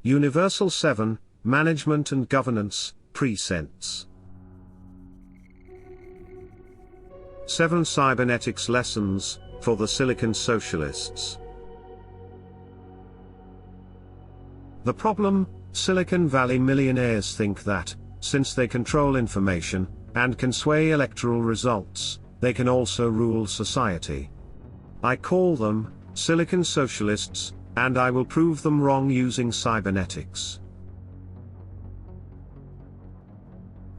Universal 7, Management and Governance, Presents. 7 Cybernetics Lessons, for the Silicon Socialists. The problem: Silicon Valley millionaires think that, since they control information, and can sway electoral results, they can also rule society. I call them Silicon Socialists, and I will prove them wrong using cybernetics.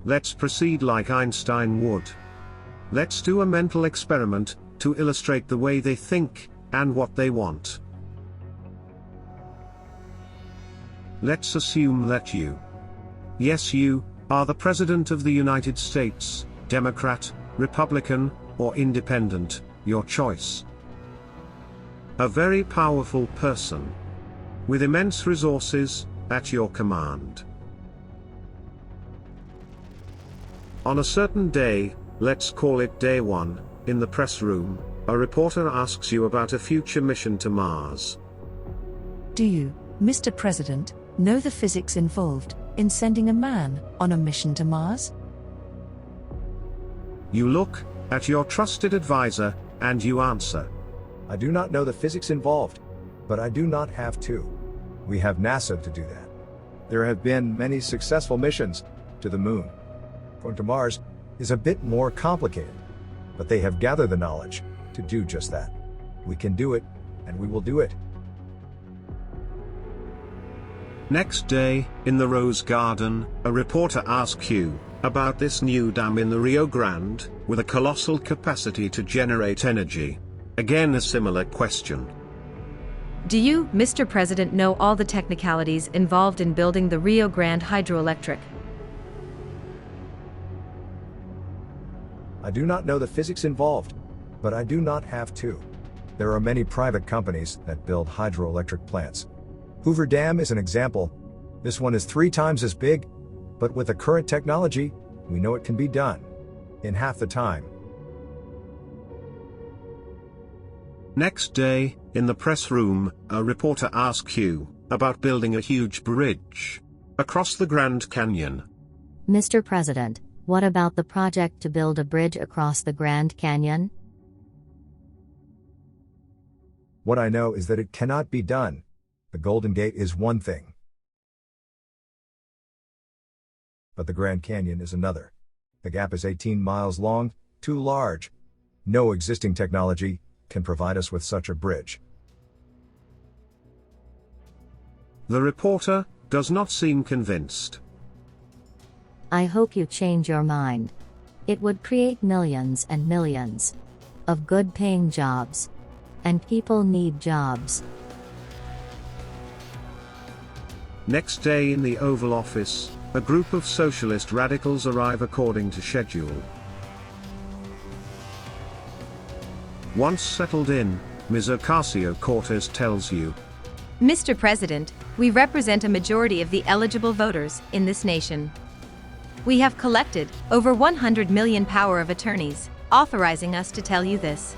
Let's proceed like Einstein would. Let's do a mental experiment, to illustrate the way they think, and what they want. Let's assume that you, yes you, are the President of the United States, Democrat, Republican, or Independent, your choice. A very powerful person, with immense resources, at your command. On a certain day, let's call it day 1, in the press room, a reporter asks you about a future mission to Mars. Do you, Mr. President, know the physics involved in sending a man on a mission to Mars? You look at your trusted advisor, and you answer, I do not know the physics involved, but I do not have to. We have NASA to do that. There have been many successful missions to the moon. Going to Mars is a bit more complicated, but they have gathered the knowledge to do just that. We can do it, and we will do it. Next day, in the Rose Garden, a reporter asks you about this new dam in the Rio Grande, with a colossal capacity to generate energy. Again, a similar question. Do you, Mr. President, know all the technicalities involved in building the Rio Grande hydroelectric? I do not know the physics involved, but I do not have to. There are many private companies that build hydroelectric plants. Hoover Dam is an example. This one is 3 times as big, but with the current technology, we know it can be done in half the time. Next day, in the press room, a reporter asks you about building a huge bridge across the Grand Canyon. Mr. President, what about the project to build a bridge across the Grand Canyon? What I know is that it cannot be done. The Golden Gate is one thing, but the Grand Canyon is another. The gap is 18 miles long, too large. No existing technology can provide us with such a bridge. The reporter does not seem convinced. I hope you change your mind. It would create millions and millions of good-paying jobs. And people need jobs. Next day in the Oval Office, a group of socialist radicals arrive according to schedule. Once settled in, Ms. Ocasio-Cortez tells you, Mr. President, we represent a majority of the eligible voters in this nation. We have collected over 100 million power of attorneys, authorizing us to tell you this.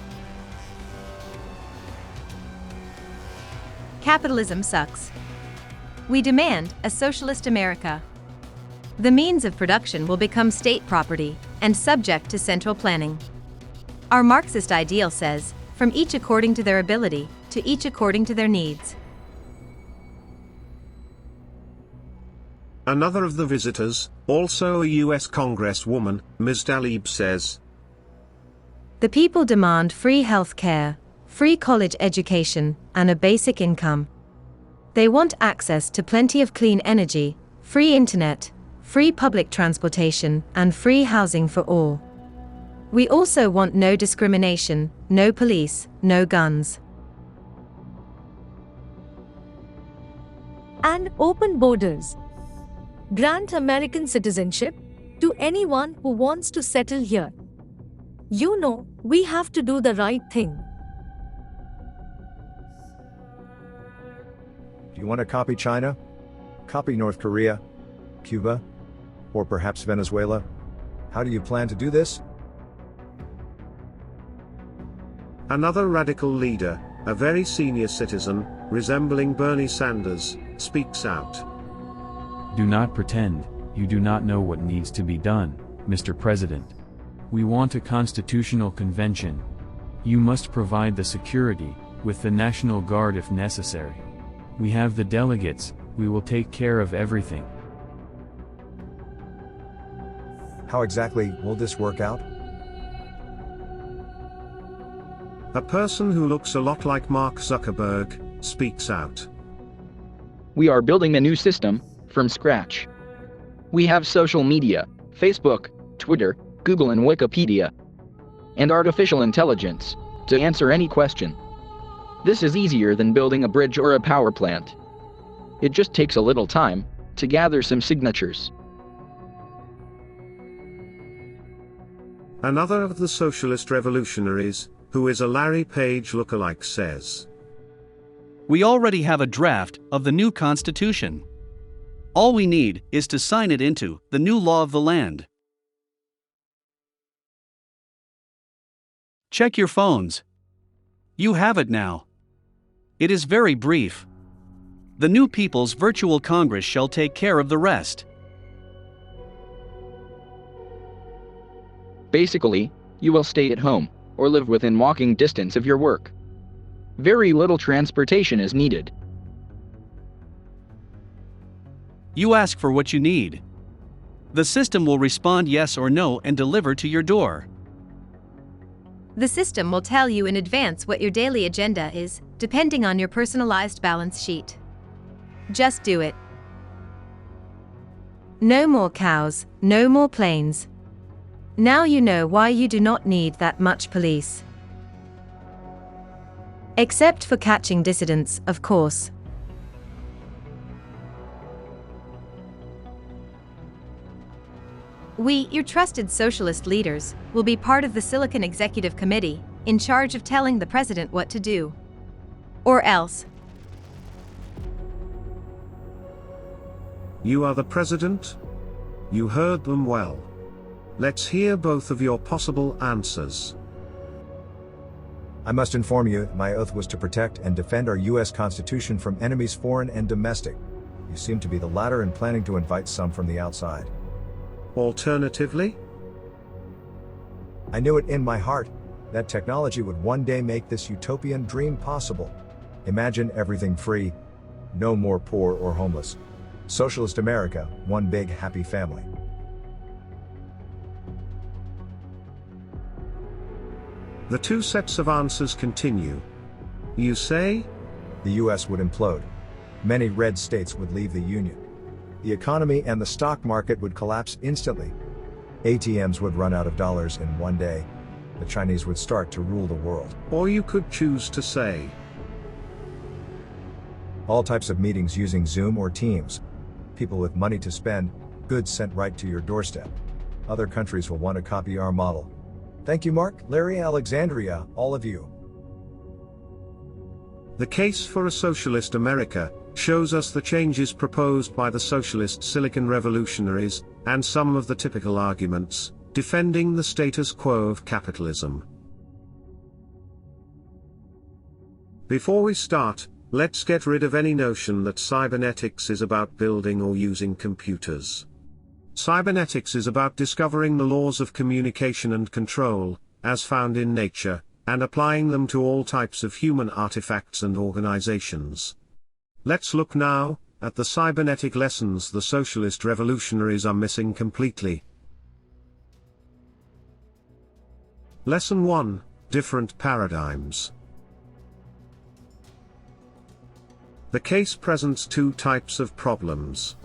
Capitalism sucks. We demand a socialist America. The means of production will become state property and subject to central planning. Our Marxist ideal says, from each according to their ability, to each according to their needs. Another of the visitors, also a U.S. Congresswoman, Ms. Tlaib says, The people demand free health care, free college education, and a basic income. They want access to plenty of clean energy, free internet, free public transportation, and free housing for all. We also want no discrimination, no police, no guns. And open borders. Grant American citizenship to anyone who wants to settle here. You know, we have to do the right thing. Do you want to copy China? Copy North Korea? Cuba? Or perhaps Venezuela? How do you plan to do this? Another radical leader, a very senior citizen, resembling Bernie Sanders, speaks out. Do not pretend you do not know what needs to be done, Mr. President. We want a constitutional convention. You must provide the security, with the National Guard if necessary. We have the delegates, we will take care of everything. How exactly will this work out? A person who looks a lot like Mark Zuckerberg speaks out. We are building a new system from scratch. We have social media, Facebook, Twitter, Google and Wikipedia, and artificial intelligence to answer any question. This is easier than building a bridge or a power plant. It just takes a little time to gather some signatures. Another of the socialist revolutionaries, who is a Larry Page lookalike, says, "We already have a draft of the new Constitution. All we need is to sign it into the new law of the land." Check your phones. You have it now. It is very brief. The new People's Virtual Congress shall take care of the rest. Basically, you will stay at home or live within walking distance of your work. Very little transportation is needed. You ask for what you need. The system will respond yes or no and deliver to your door. The system will tell you in advance what your daily agenda is, depending on your personalized balance sheet. Just do it. No more cows, no more planes. Now you know why you do not need that much police. Except for catching dissidents, of course. We, your trusted socialist leaders, will be part of the Silicon Executive Committee, in charge of telling the president what to do. Or else. You are the president? You heard them well. Let's hear both of your possible answers. I must inform you, my oath was to protect and defend our U.S. Constitution from enemies foreign and domestic. You seem to be the latter and planning to invite some from the outside. Alternatively? I knew it in my heart that technology would one day make this utopian dream possible. Imagine everything free, no more poor or homeless. Socialist America, one big happy family. The two sets of answers continue. You say? The US would implode. Many red states would leave the Union. The economy and the stock market would collapse instantly. ATMs would run out of dollars in one day. The Chinese would start to rule the world. Or you could choose to say, all types of meetings using Zoom or Teams. People with money to spend, goods sent right to your doorstep. Other countries will want to copy our model. Thank you, Mark, Larry, Alexandria, all of you. The case for a socialist America shows us the changes proposed by the socialist Silicon revolutionaries, and some of the typical arguments defending the status quo of capitalism. Before we start, let's get rid of any notion that cybernetics is about building or using computers. Cybernetics is about discovering the laws of communication and control, as found in nature, and applying them to all types of human artifacts and organizations. Let's look now at the cybernetic lessons the socialist revolutionaries are missing completely. Lesson 1: Different Paradigms. The case presents two types of problems.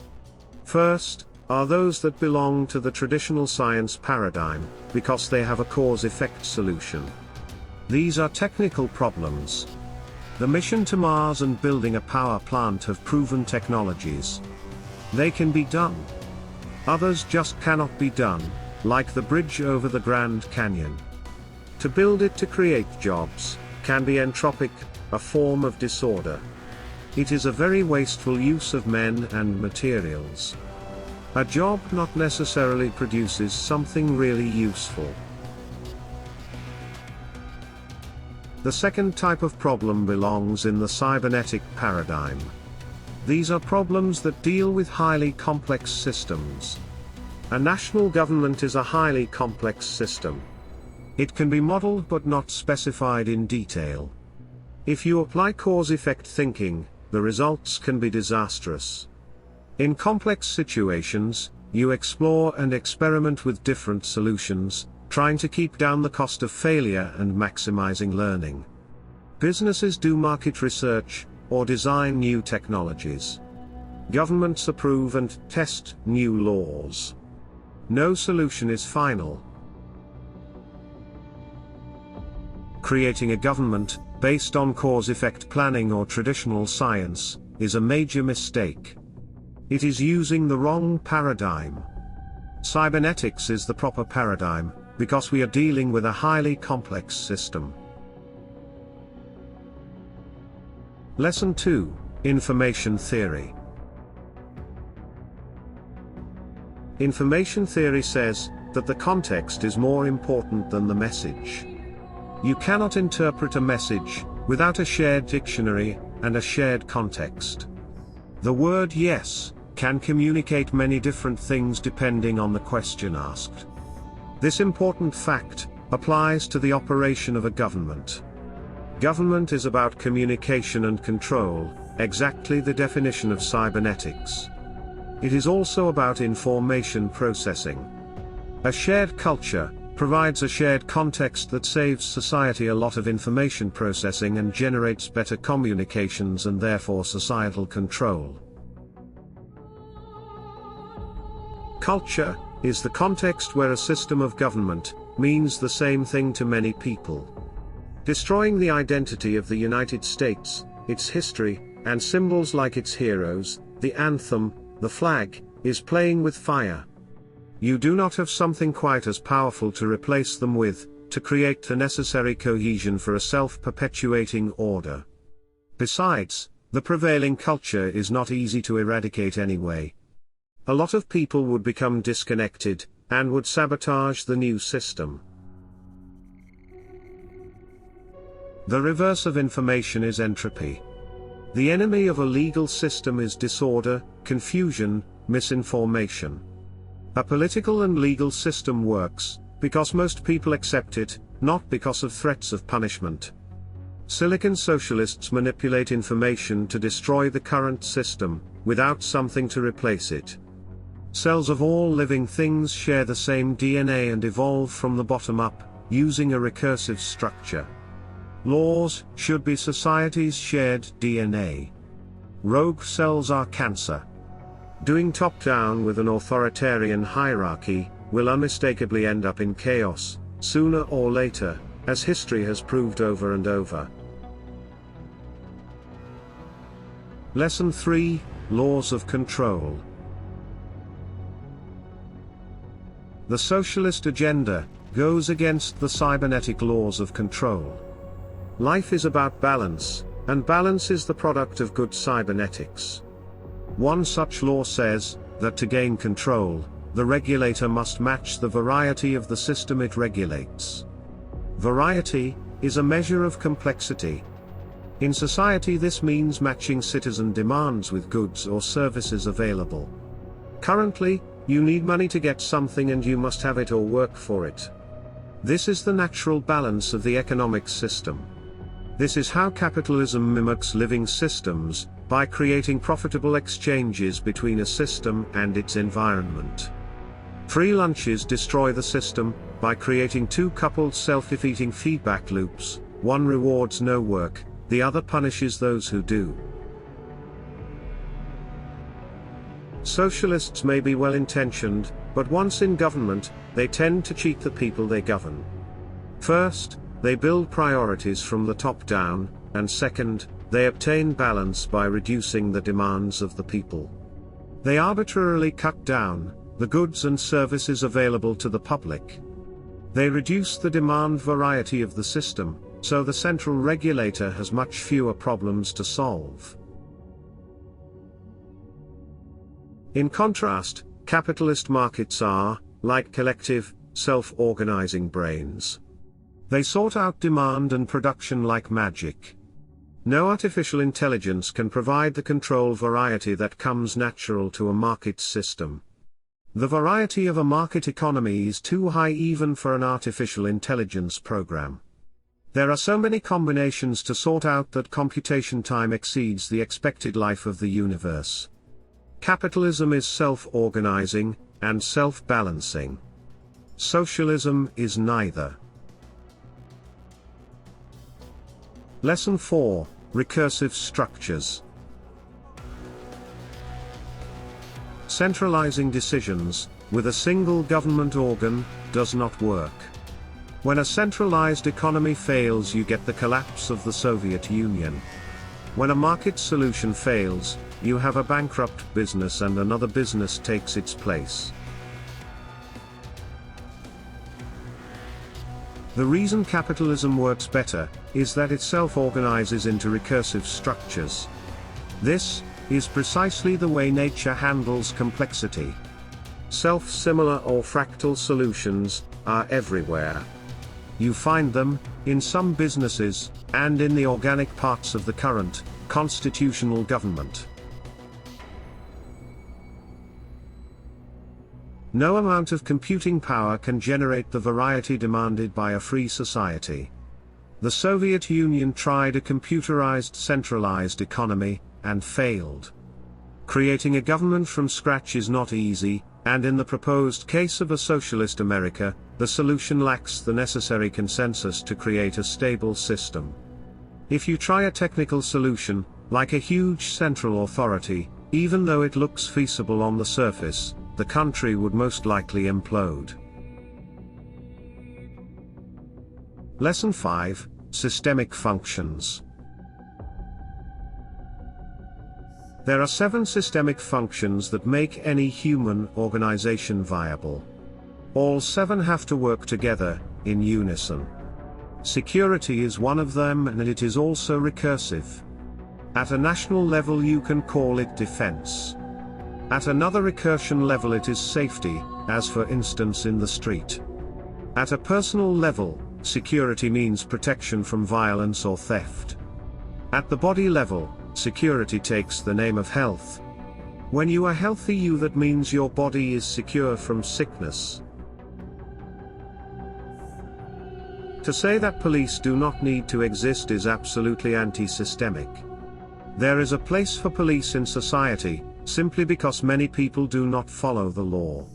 First, are those that belong to the traditional science paradigm, because they have a cause-effect solution. These are technical problems. The mission to Mars and building a power plant have proven technologies. They can be done. Others just cannot be done, like the bridge over the Grand Canyon. To build it to create jobs can be entropic, a form of disorder. It is a very wasteful use of men and materials. A job not necessarily produces something really useful. The second type of problem belongs in the cybernetic paradigm. These are problems that deal with highly complex systems. A national government is a highly complex system. It can be modeled but not specified in detail. If you apply cause-effect thinking, the results can be disastrous. In complex situations, you explore and experiment with different solutions, trying to keep down the cost of failure and maximizing learning. Businesses do market research, or design new technologies. Governments approve and test new laws. No solution is final. Creating a government, based on cause-effect planning or traditional science, is a major mistake. It is using the wrong paradigm. Cybernetics is the proper paradigm, because we are dealing with a highly complex system. Lesson 2: Information Theory. Information theory says that the context is more important than the message. You cannot interpret a message without a shared dictionary and a shared context. The word yes can communicate many different things depending on the question asked. This important fact applies to the operation of a government. Government is about communication and control, exactly the definition of cybernetics. It is also about information processing. A shared culture provides a shared context that saves society a lot of information processing and generates better communications and therefore societal control. Culture is the context where a system of government means the same thing to many people. Destroying the identity of the United States, its history, and symbols like its heroes, the anthem, the flag, is playing with fire. You do not have something quite as powerful to replace them with, to create the necessary cohesion for a self-perpetuating order. Besides, the prevailing culture is not easy to eradicate anyway. A lot of people would become disconnected, and would sabotage the new system. The reverse of information is entropy. The enemy of a legal system is disorder, confusion, misinformation. A political and legal system works because most people accept it, not because of threats of punishment. Silicon socialists manipulate information to destroy the current system, without something to replace it. Cells of all living things share the same DNA and evolve from the bottom up, using a recursive structure. Laws should be society's shared DNA. Rogue cells are cancer. Doing top-down with an authoritarian hierarchy will unmistakably end up in chaos, sooner or later, as history has proved over and over. Lesson 3: Laws of Control. The socialist agenda goes against the cybernetic laws of control. Life is about balance, and balance is the product of good cybernetics. One such law says that to gain control, the regulator must match the variety of the system it regulates. Variety is a measure of complexity. In society, this means matching citizen demands with goods or services available. Currently, you need money to get something and you must have it or work for it. This is the natural balance of the economic system. This is how capitalism mimics living systems, by creating profitable exchanges between a system and its environment. Free lunches destroy the system, by creating two coupled self-defeating feedback loops: one rewards no work, the other punishes those who do. Socialists may be well-intentioned, but once in government, they tend to cheat the people they govern. First, they build priorities from the top down, and second, they obtain balance by reducing the demands of the people. They arbitrarily cut down the goods and services available to the public. They reduce the demand variety of the system, so the central regulator has much fewer problems to solve. In contrast, capitalist markets are, like collective, self-organizing brains. They sort out demand and production like magic. No artificial intelligence can provide the control variety that comes natural to a market system. The variety of a market economy is too high even for an artificial intelligence program. There are so many combinations to sort out that computation time exceeds the expected life of the universe. Capitalism is self-organizing and self-balancing. Socialism is neither. Lesson 4: Recursive Structures. Centralizing decisions, with a single government organ, does not work. When a centralized economy fails, you get the collapse of the Soviet Union. When a market solution fails, you have a bankrupt business and another business takes its place. The reason capitalism works better is that it self-organizes into recursive structures. This is precisely the way nature handles complexity. Self-similar or fractal solutions are everywhere. You find them in some businesses and in the organic parts of the current constitutional government. No amount of computing power can generate the variety demanded by a free society. The Soviet Union tried a computerized centralized economy, and failed. Creating a government from scratch is not easy, and in the proposed case of a socialist America, the solution lacks the necessary consensus to create a stable system. If you try a technical solution, like a huge central authority, even though it looks feasible on the surface, the country would most likely implode. Lesson 5: Systemic Functions. There are 7 systemic functions that make any human organization viable. All 7 have to work together, in unison. Security is one of them, and it is also recursive. At a national level you can call it defense. At another recursion level it is safety, as for instance in the street. At a personal level, security means protection from violence or theft. At the body level, security takes the name of health. When you are healthy, that means your body is secure from sickness. To say that police do not need to exist is absolutely anti-systemic. There is a place for police in society, simply because many people do not follow the law.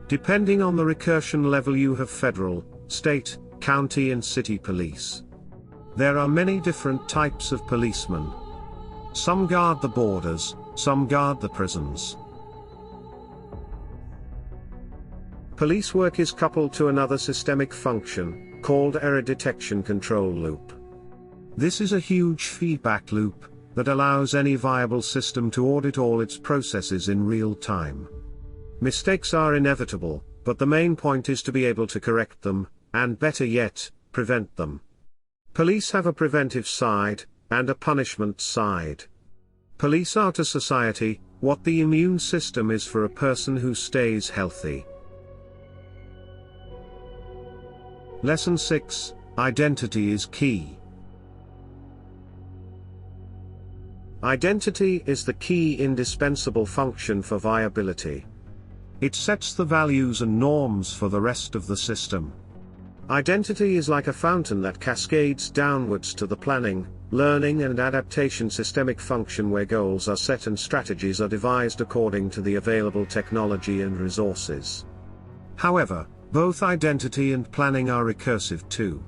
Depending on the recursion level you have federal, state, county and city police. There are many different types of policemen. Some guard the borders, some guard the prisons. Police work is coupled to another systemic function, called error detection control loop. This is a huge feedback loop that allows any viable system to audit all its processes in real time. Mistakes are inevitable, but the main point is to be able to correct them, and better yet, prevent them. Police have a preventive side, and a punishment side. Police are to society what the immune system is for a person who stays healthy. Lesson 6: Identity is key. Identity is the key indispensable function for viability. It sets the values and norms for the rest of the system. Identity is like a fountain that cascades downwards to the planning, learning and adaptation systemic function where goals are set and strategies are devised according to the available technology and resources. However, both identity and planning are recursive too.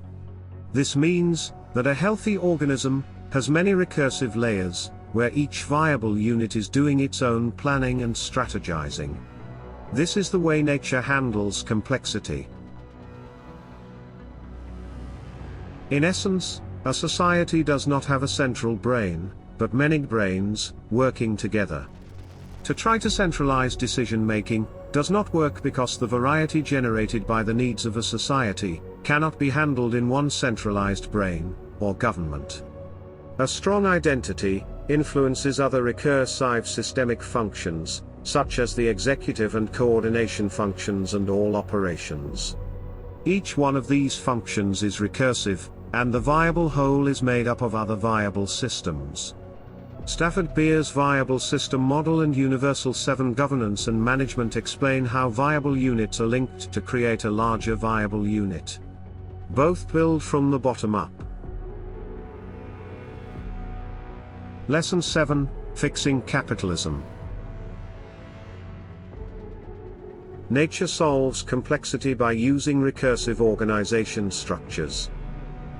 This means that a healthy organism has many recursive layers, where each viable unit is doing its own planning and strategizing. This is the way nature handles complexity. In essence, a society does not have a central brain, but many brains, working together. To try to centralize decision-making does not work because the variety generated by the needs of a society cannot be handled in one centralized brain, or government. A strong identity influences other recursive systemic functions, such as the executive and coordination functions and all operations. Each one of these functions is recursive, and the viable whole is made up of other viable systems. Stafford Beer's viable system model and Universal 7 governance and management explain how viable units are linked to create a larger viable unit. Both build from the bottom up. Lesson 7: Fixing Capitalism. Nature solves complexity by using recursive organization structures.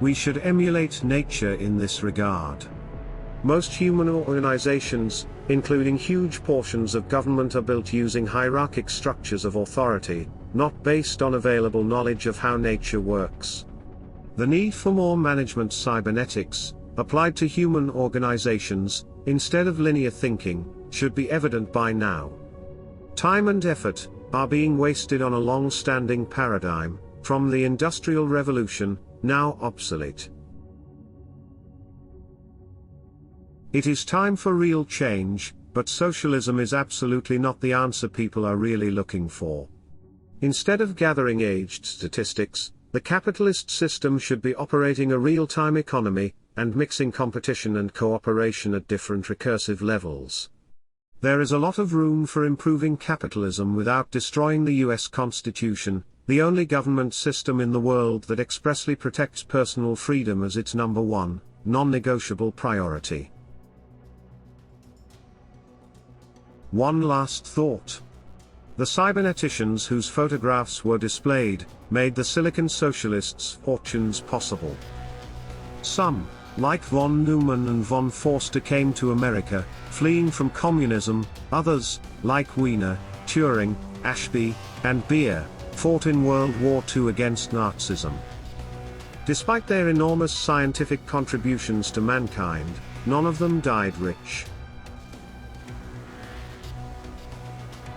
We should emulate nature in this regard. Most human organizations, including huge portions of government, are built using hierarchic structures of authority, not based on available knowledge of how nature works. The need for more management cybernetics, applied to human organizations, instead of linear thinking, should be evident by now. Time and effort are being wasted on a long-standing paradigm, from the Industrial Revolution, now obsolete. It is time for real change, but socialism is absolutely not the answer people are really looking for. Instead of gathering aged statistics, the capitalist system should be operating a real-time economy, and mixing competition and cooperation at different recursive levels. There is a lot of room for improving capitalism without destroying the US Constitution, the only government system in the world that expressly protects personal freedom as its number one, non-negotiable priority. One last thought. The cyberneticians whose photographs were displayed, made the Silicon Socialists' fortunes possible. Some, like von Neumann and von Forster, came to America, fleeing from communism. Others, like Wiener, Turing, Ashby, and Beer, fought in World War II against Nazism. Despite their enormous scientific contributions to mankind, none of them died rich.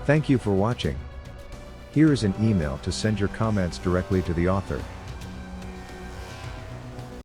Thank you for watching. Here is an email to send your comments directly to the author.